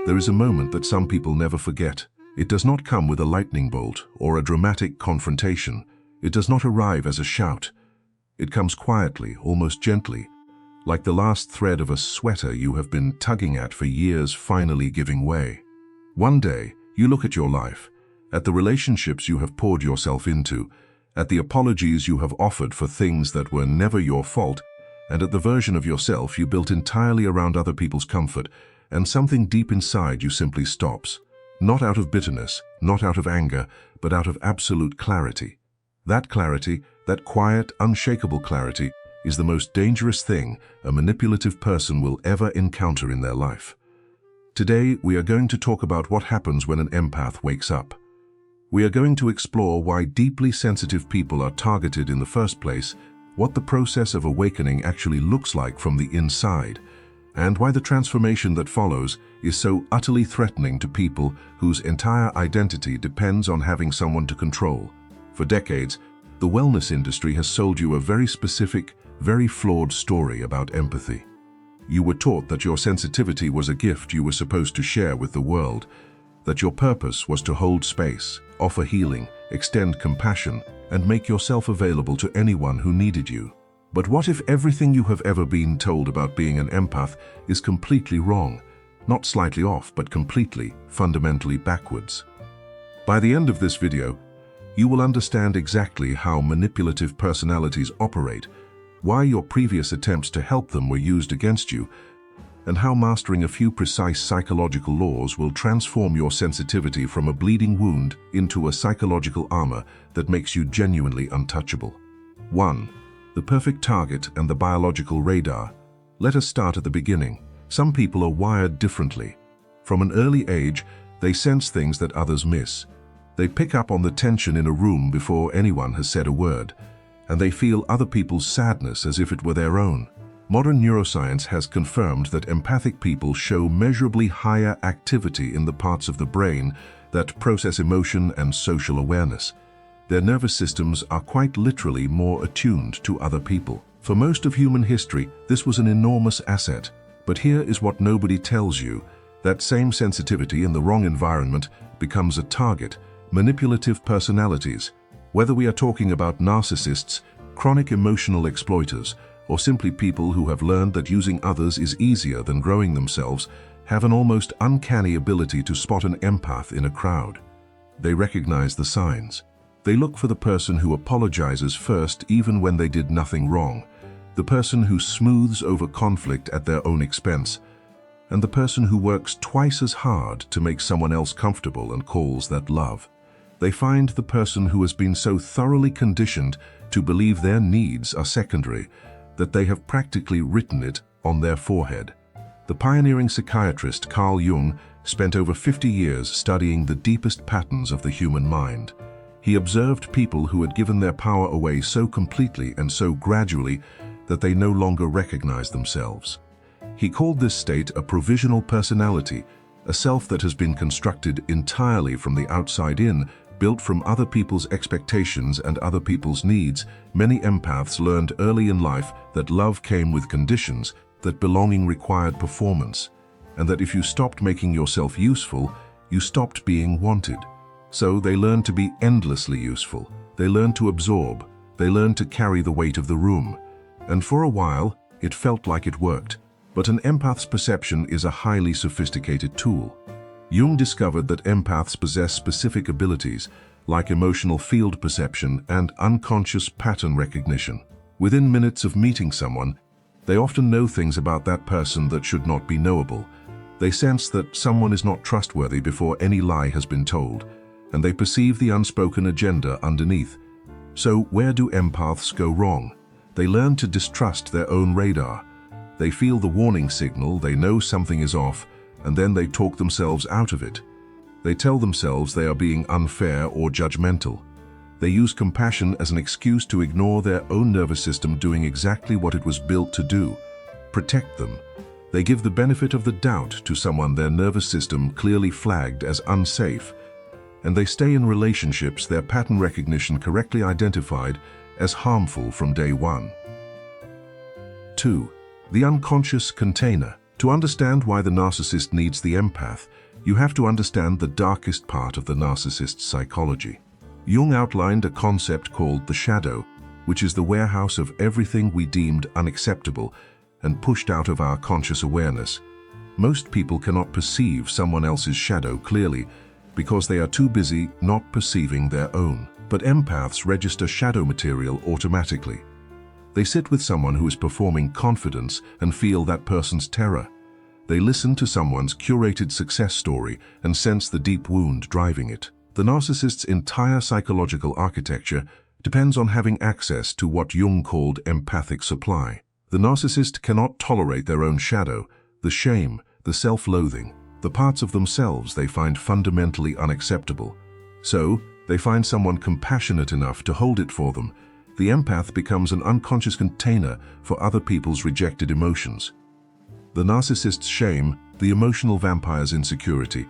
there is a moment that some people never forget. It does not come with a lightning bolt or a dramatic confrontation. It does not arrive as a shout. It comes quietly, almost gently, like the last thread of a sweater you have been tugging at for years finally giving way. One day, you look at your life, at the relationships you have poured yourself into, at the apologies you have offered for things that were never your fault, and at the version of yourself you built entirely around other people's comfort, and something deep inside you simply stops. Not out of bitterness, not out of anger, but out of absolute clarity. That clarity, that quiet, unshakable clarity, is the most dangerous thing a manipulative person will ever encounter in their life. Today, we are going to talk about what happens when an empath wakes up. We are going to explore why deeply sensitive people are targeted in the first place, what the process of awakening actually looks like from the inside, and why the transformation that follows is so utterly threatening to people whose entire identity depends on having someone to control. For decades, the wellness industry has sold you a very specific, very flawed story about empathy. You were taught that your sensitivity was a gift you were supposed to share with the world, that your purpose was to hold space, offer healing, extend compassion, and make yourself available to anyone who needed you. But what if everything you have ever been told about being an empath is completely wrong? Not slightly off, but completely, fundamentally backwards. By the end of this video, you will understand exactly how manipulative personalities operate, why your previous attempts to help them were used against you, and how mastering a few precise psychological laws will transform your sensitivity from a bleeding wound into a psychological armor that makes you genuinely untouchable. 1. The perfect target and the biological radar. Let us start at the beginning. Some people are wired differently. From an early age, they sense things that others miss. They pick up on the tension in a room before anyone has said a word, and they feel other people's sadness as if it were their own. Modern neuroscience has confirmed that empathic people show measurably higher activity in the parts of the brain that process emotion and social awareness. Their nervous systems are quite literally more attuned to other people. For most of human history, this was an enormous asset. But here is what nobody tells you. That same sensitivity in the wrong environment becomes a target. Manipulative personalities. Whether we are talking about narcissists, chronic emotional exploiters, or simply people who have learned that using others is easier than growing themselves, have an almost uncanny ability to spot an empath in a crowd. They recognize the signs. They look for the person who apologizes first even when they did nothing wrong, the person who smooths over conflict at their own expense, and the person who works twice as hard to make someone else comfortable and calls that love. They find the person who has been so thoroughly conditioned to believe their needs are secondary that they have practically written it on their forehead. The pioneering psychiatrist Carl Jung spent over 50 years studying the deepest patterns of the human mind. He observed people who had given their power away so completely and so gradually that they no longer recognized themselves. He called this state a provisional personality, a self that has been constructed entirely from the outside in, built from other people's expectations and other people's needs. Many empaths learned early in life that love came with conditions, that belonging required performance, and that if you stopped making yourself useful, you stopped being wanted. So they learned to be endlessly useful. They learned to absorb. They learned to carry the weight of the room. And for a while, it felt like it worked. But an empath's perception is a highly sophisticated tool. Jung discovered that empaths possess specific abilities, like emotional field perception and unconscious pattern recognition. Within minutes of meeting someone, they often know things about that person that should not be knowable. They sense that someone is not trustworthy before any lie has been told, and they perceive the unspoken agenda underneath. So where do empaths go wrong? They learn to distrust their own radar. They feel the warning signal, they know something is off, and then they talk themselves out of it. They tell themselves they are being unfair or judgmental. They use compassion as an excuse to ignore their own nervous system doing exactly what it was built to do: protect them. They give the benefit of the doubt to someone their nervous system clearly flagged as unsafe, and they stay in relationships their pattern recognition correctly identified as harmful from day one. 2. The unconscious container. To understand why the narcissist needs the empath, you have to understand the darkest part of the narcissist's psychology. Jung outlined a concept called the shadow, which is the warehouse of everything we deemed unacceptable and pushed out of our conscious awareness. Most people cannot perceive someone else's shadow clearly because they are too busy not perceiving their own. But empaths register shadow material automatically. They sit with someone who is performing confidence and feel that person's terror. They listen to someone's curated success story and sense the deep wound driving it. The narcissist's entire psychological architecture depends on having access to what Jung called empathic supply. The narcissist cannot tolerate their own shadow, the shame, the self-loathing, the parts of themselves they find fundamentally unacceptable. So, they find someone compassionate enough to hold it for them. The empath becomes an unconscious container for other people's rejected emotions. The narcissist's shame, the emotional vampire's insecurity,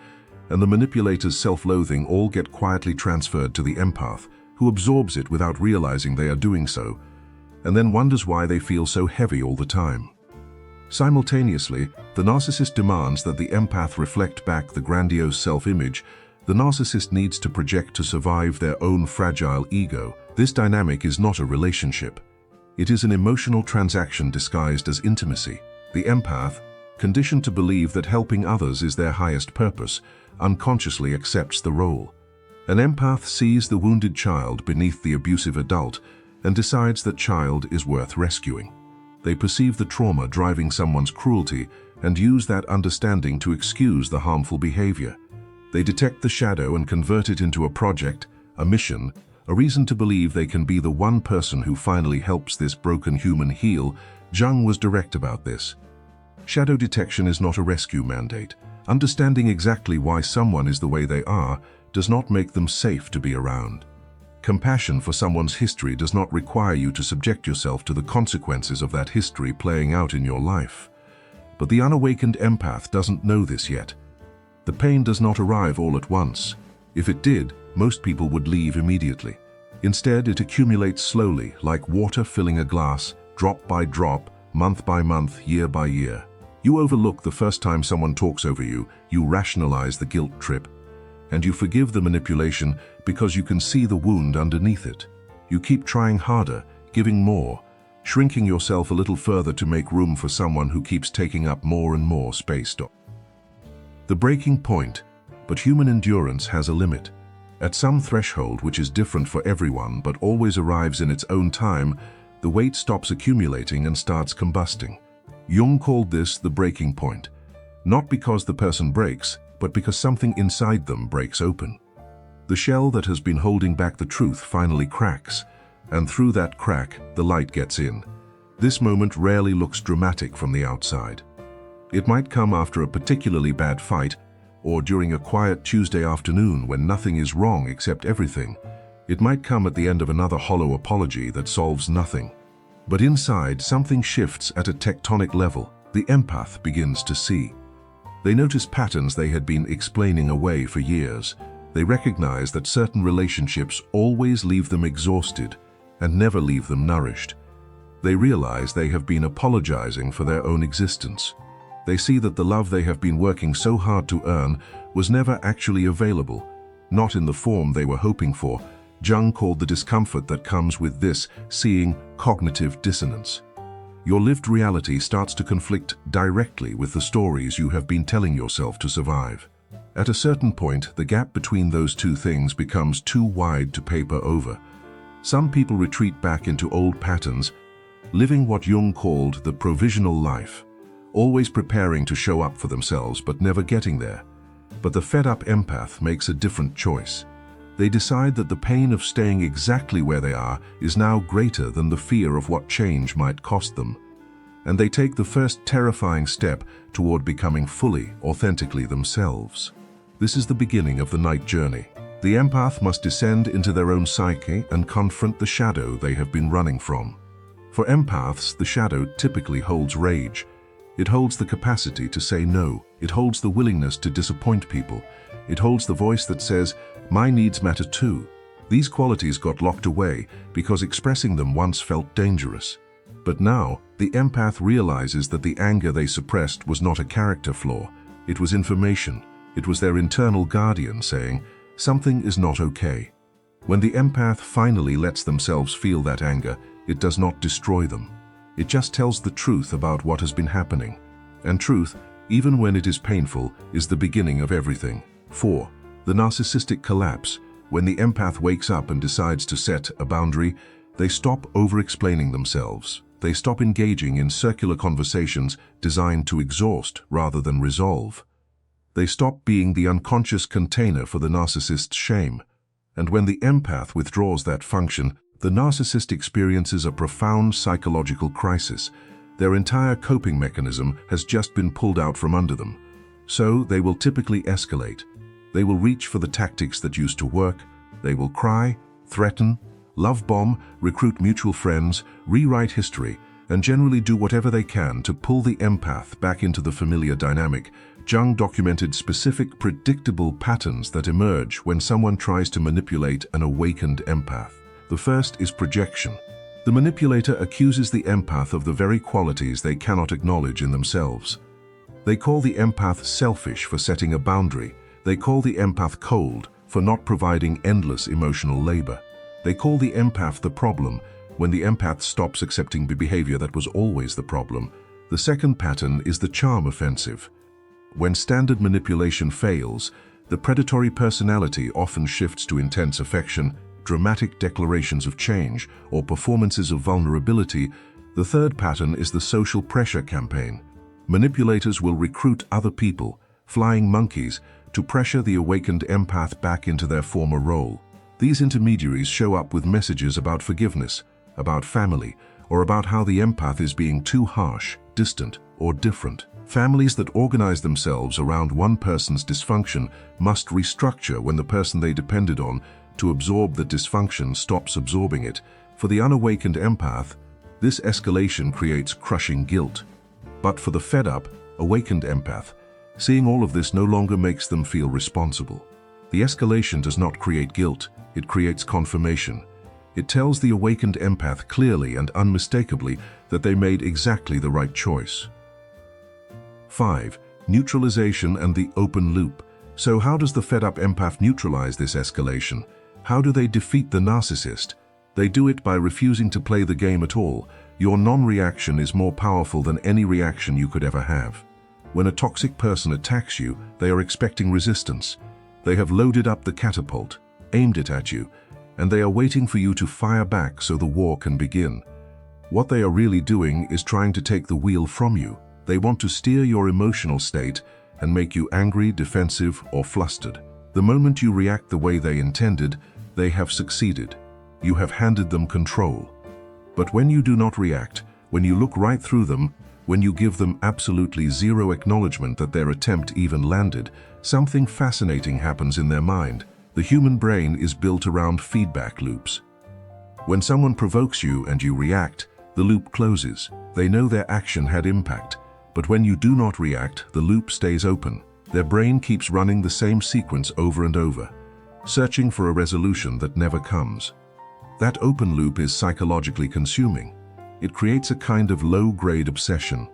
and the manipulator's self-loathing all get quietly transferred to the empath, who absorbs it without realizing they are doing so, and then wonders why they feel so heavy all the time. Simultaneously, the narcissist demands that the empath reflect back the grandiose self-image the narcissist needs to project to survive their own fragile ego. This dynamic is not a relationship. It is an emotional transaction disguised as intimacy. The empath, conditioned to believe that helping others is their highest purpose, unconsciously accepts the role. An empath sees the wounded child beneath the abusive adult and decides that child is worth rescuing. They perceive the trauma driving someone's cruelty and use that understanding to excuse the harmful behavior. They detect the shadow and convert it into a project, a mission, a reason to believe they can be the one person who finally helps this broken human heal. Jung was direct about this. Shadow detection is not a rescue mandate. Understanding exactly why someone is the way they are does not make them safe to be around. Compassion for someone's history does not require you to subject yourself to the consequences of that history playing out in your life. But the unawakened empath doesn't know this yet. The pain does not arrive all at once. If it did, most people would leave immediately. Instead, it accumulates slowly, like water filling a glass, drop by drop, month by month, year by year. You overlook the first time someone talks over you, you rationalize the guilt trip, and you forgive the manipulation because you can see the wound underneath it. You keep trying harder, giving more, shrinking yourself a little further to make room for someone who keeps taking up more and more space. The breaking point, but human endurance has a limit. At some threshold which is different for everyone but always arrives in its own time, the weight stops accumulating and starts combusting. Jung called this the breaking point, not because the person breaks, but because something inside them breaks open. The shell that has been holding back the truth finally cracks, and through that crack, the light gets in. This moment rarely looks dramatic from the outside. It might come after a particularly bad fight, or during a quiet Tuesday afternoon when nothing is wrong except everything. It might come at the end of another hollow apology that solves nothing. But inside, something shifts at a tectonic level. The empath begins to see. They notice patterns they had been explaining away for years. They recognize that certain relationships always leave them exhausted and never leave them nourished. They realize they have been apologizing for their own existence. They see that the love they have been working so hard to earn was never actually available, not in the form they were hoping for. Jung called the discomfort that comes with this seeing cognitive dissonance. Your lived reality starts to conflict directly with the stories you have been telling yourself to survive. At a certain point, the gap between those two things becomes too wide to paper over. Some people retreat back into old patterns, living what Jung called the provisional life, always preparing to show up for themselves but never getting there. But the fed-up empath makes a different choice. They decide that the pain of staying exactly where they are is now greater than the fear of what change might cost them. And they take the first terrifying step toward becoming fully, authentically themselves. This is the beginning of the night journey. The empath must descend into their own psyche and confront the shadow they have been running from. For empaths, the shadow typically holds rage. It holds the capacity to say no. It holds the willingness to disappoint people. It holds the voice that says, "My needs matter too." These qualities got locked away because expressing them once felt dangerous. But now, the empath realizes that the anger they suppressed was not a character flaw. It was information. It was their internal guardian saying, something is not okay. When the empath finally lets themselves feel that anger, it does not destroy them. It just tells the truth about what has been happening. And truth, even when it is painful, is the beginning of everything. 4. The narcissistic collapse. When the empath wakes up and decides to set a boundary, they stop over-explaining themselves. They stop engaging in circular conversations designed to exhaust rather than resolve. They stop being the unconscious container for the narcissist's shame. And when the empath withdraws that function, the narcissist experiences a profound psychological crisis. Their entire coping mechanism has just been pulled out from under them. So they will typically escalate. They will reach for the tactics that used to work. They will cry, threaten, love bomb, recruit mutual friends, rewrite history, and generally do whatever they can to pull the empath back into the familiar dynamic. Jung documented specific, predictable patterns that emerge when someone tries to manipulate an awakened empath. The first is projection. The manipulator accuses the empath of the very qualities they cannot acknowledge in themselves. They call the empath selfish for setting a boundary. They call the empath cold for not providing endless emotional labor. They call the empath the problem when the empath stops accepting the behavior that was always the problem. The second pattern is the charm offensive. When standard manipulation fails, the predatory personality often shifts to intense affection, dramatic declarations of change, or performances of vulnerability. The third pattern is the social pressure campaign. Manipulators will recruit other people, flying monkeys, to pressure the awakened empath back into their former role. These intermediaries show up with messages about forgiveness, about family, or about how the empath is being too harsh, distant, or different. Families that organize themselves around one person's dysfunction must restructure when the person they depended on to absorb the dysfunction stops absorbing it. For the unawakened empath, this escalation creates crushing guilt. But for the fed-up, awakened empath, seeing all of this no longer makes them feel responsible. The escalation does not create guilt, it creates confirmation. It tells the awakened empath clearly and unmistakably that they made exactly the right choice. 5. Neutralization and the open loop. So how does the fed-up empath neutralize this escalation? How do they defeat the narcissist? They do it by refusing to play the game at all. Your non-reaction is more powerful than any reaction you could ever have. When a toxic person attacks you, they are expecting resistance. They have loaded up the catapult, aimed it at you, and they are waiting for you to fire back so the war can begin. What they are really doing is trying to take the wheel from you. They want to steer your emotional state and make you angry, defensive, or flustered. The moment you react the way they intended, they have succeeded. You have handed them control. But when you do not react, when you look right through them, when you give them absolutely zero acknowledgement that their attempt even landed, something fascinating happens in their mind. The human brain is built around feedback loops. When someone provokes you and you react, the loop closes. They know their action had impact. But when you do not react, the loop stays open. Their brain keeps running the same sequence over and over, searching for a resolution that never comes. That open loop is psychologically consuming. It creates a kind of low-grade obsession.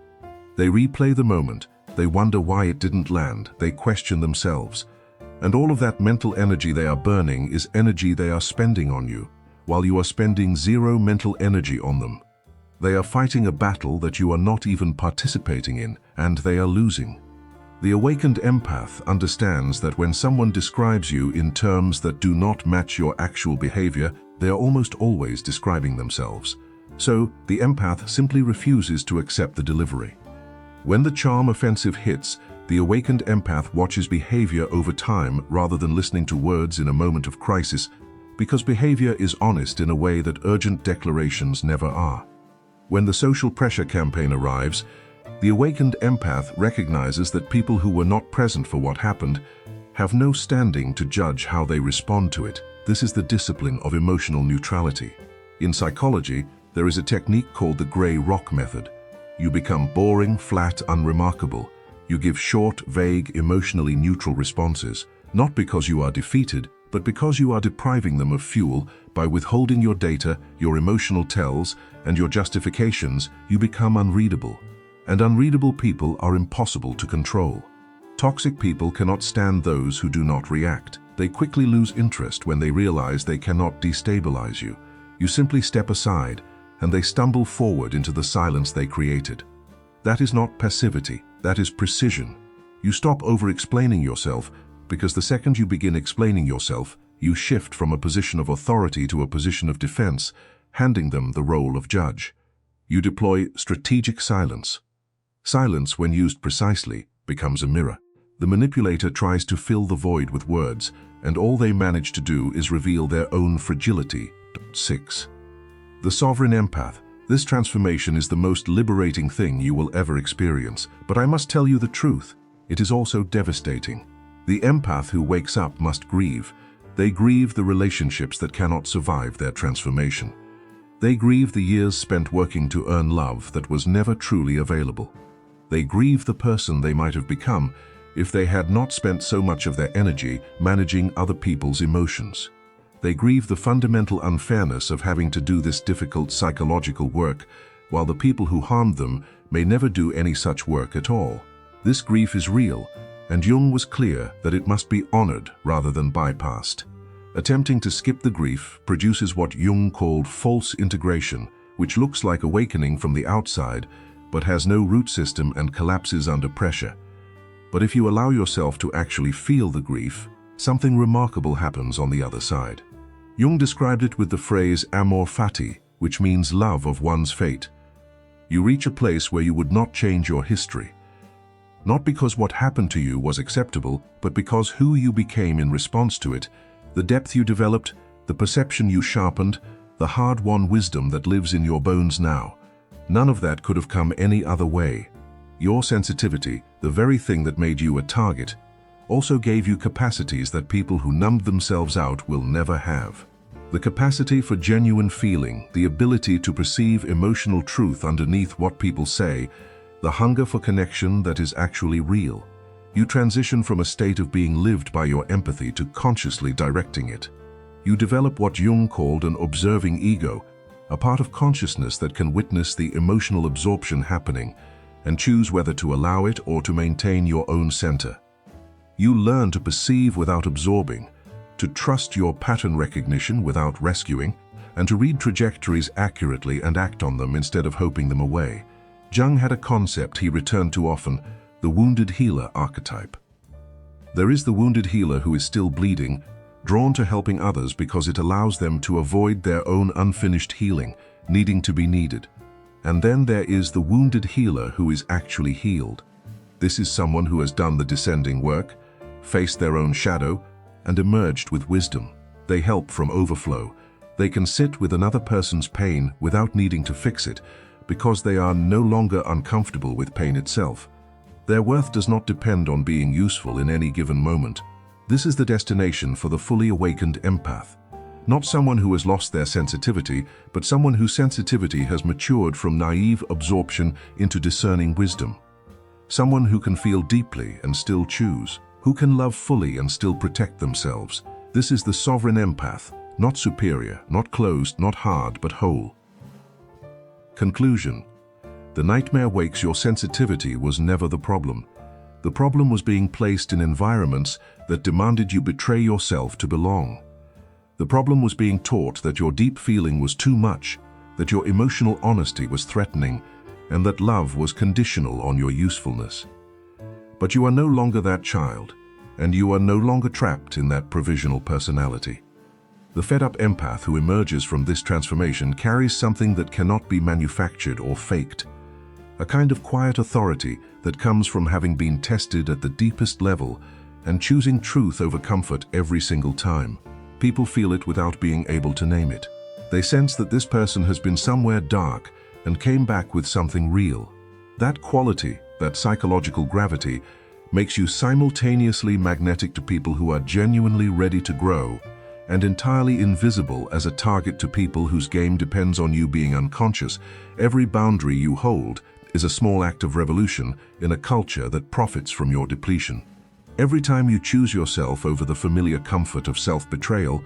They replay the moment, they wonder why it didn't land, they question themselves. And all of that mental energy they are burning is energy they are spending on you, while you are spending zero mental energy on them. They are fighting a battle that you are not even participating in, and they are losing. The awakened empath understands that when someone describes you in terms that do not match your actual behavior, they are almost always describing themselves. So, the empath simply refuses to accept the delivery. When the charm offensive hits, the awakened empath watches behavior over time rather than listening to words in a moment of crisis, because behavior is honest in a way that urgent declarations never are. When the social pressure campaign arrives, the awakened empath recognizes that people who were not present for what happened have no standing to judge how they respond to it. This is the discipline of emotional neutrality. In psychology, there is a technique called the gray rock method. You become boring, flat, unremarkable. You give short, vague, emotionally neutral responses, not because you are defeated, but because you are depriving them of fuel by withholding your data, your emotional tells, and your justifications, you become unreadable. And unreadable people are impossible to control. Toxic people cannot stand those who do not react. They quickly lose interest when they realize they cannot destabilize you. You simply step aside, and they stumble forward into the silence they created. That is not passivity, that is precision. You stop over-explaining yourself, because the second you begin explaining yourself, you shift from a position of authority to a position of defense, handing them the role of judge. You deploy strategic silence. Silence, when used precisely, becomes a mirror. The manipulator tries to fill the void with words, and all they manage to do is reveal their own fragility. 6. The sovereign empath. This transformation is the most liberating thing you will ever experience, but I must tell you the truth. It is also devastating. The empath who wakes up must grieve. They grieve the relationships that cannot survive their transformation. They grieve the years spent working to earn love that was never truly available. They grieve the person they might have become if they had not spent so much of their energy managing other people's emotions. They grieve the fundamental unfairness of having to do this difficult psychological work, while the people who harmed them may never do any such work at all. This grief is real, and Jung was clear that it must be honored rather than bypassed. Attempting to skip the grief produces what Jung called false integration, which looks like awakening from the outside, but has no root system and collapses under pressure. But if you allow yourself to actually feel the grief, something remarkable happens on the other side. Jung described it with the phrase amor fati, which means love of one's fate. You reach a place where you would not change your history. Not because what happened to you was acceptable, but because who you became in response to it, the depth you developed, the perception you sharpened, the hard-won wisdom that lives in your bones now. None of that could have come any other way. Your sensitivity, the very thing that made you a target, also gave you capacities that people who numbed themselves out will never have. The capacity for genuine feeling, the ability to perceive emotional truth underneath what people say, the hunger for connection that is actually real. You transition from a state of being lived by your empathy to consciously directing it. You develop what Jung called an observing ego, a part of consciousness that can witness the emotional absorption happening and choose whether to allow it or to maintain your own center. You learn to perceive without absorbing, to trust your pattern recognition without rescuing, and to read trajectories accurately and act on them instead of hoping them away. Jung had a concept he returned to often, the wounded healer archetype. There is the wounded healer who is still bleeding, drawn to helping others because it allows them to avoid their own unfinished healing, needing to be needed. And then there is the wounded healer who is actually healed. This is someone who has done the descending work, faced their own shadow, and emerged with wisdom. They help from overflow. They can sit with another person's pain without needing to fix it, because they are no longer uncomfortable with pain itself. Their worth does not depend on being useful in any given moment. This is the destination for the fully awakened empath. Not someone who has lost their sensitivity, but someone whose sensitivity has matured from naive absorption into discerning wisdom. Someone who can feel deeply and still choose, who can love fully and still protect themselves. This is the sovereign empath, not superior, not closed, not hard, but whole. Conclusion. The nightmare wakes your sensitivity was never the problem. The problem was being placed in environments that demanded you betray yourself to belong. The problem was being taught that your deep feeling was too much, that your emotional honesty was threatening, and that love was conditional on your usefulness. But you are no longer that child, and you are no longer trapped in that provisional personality. The fed-up empath who emerges from this transformation carries something that cannot be manufactured or faked. A kind of quiet authority that comes from having been tested at the deepest level and choosing truth over comfort every single time. People feel it without being able to name it. They sense that this person has been somewhere dark and came back with something real. That quality, that psychological gravity, makes you simultaneously magnetic to people who are genuinely ready to grow and entirely invisible as a target to people whose game depends on you being unconscious. Every boundary you hold is a small act of revolution in a culture that profits from your depletion. Every time you choose yourself over the familiar comfort of self-betrayal,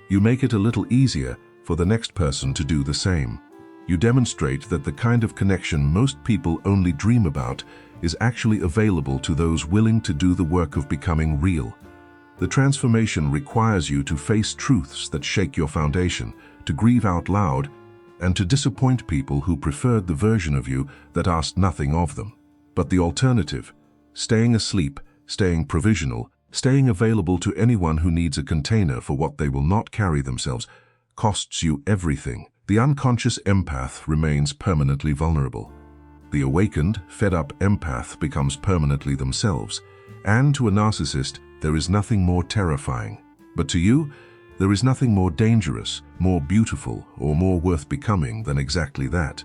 you make it a little easier for the next person to do the same. You demonstrate that the kind of connection most people only dream about is actually available to those willing to do the work of becoming real. The transformation requires you to face truths that shake your foundation, to grieve out loud, and to disappoint people who preferred the version of you that asked nothing of them. But the alternative, staying asleep, staying provisional, staying available to anyone who needs a container for what they will not carry themselves, costs you everything. The unconscious empath remains permanently vulnerable. The awakened, fed-up empath becomes permanently themselves. And to a narcissist, there is nothing more terrifying. But to you, there is nothing more dangerous, more beautiful, or more worth becoming than exactly that.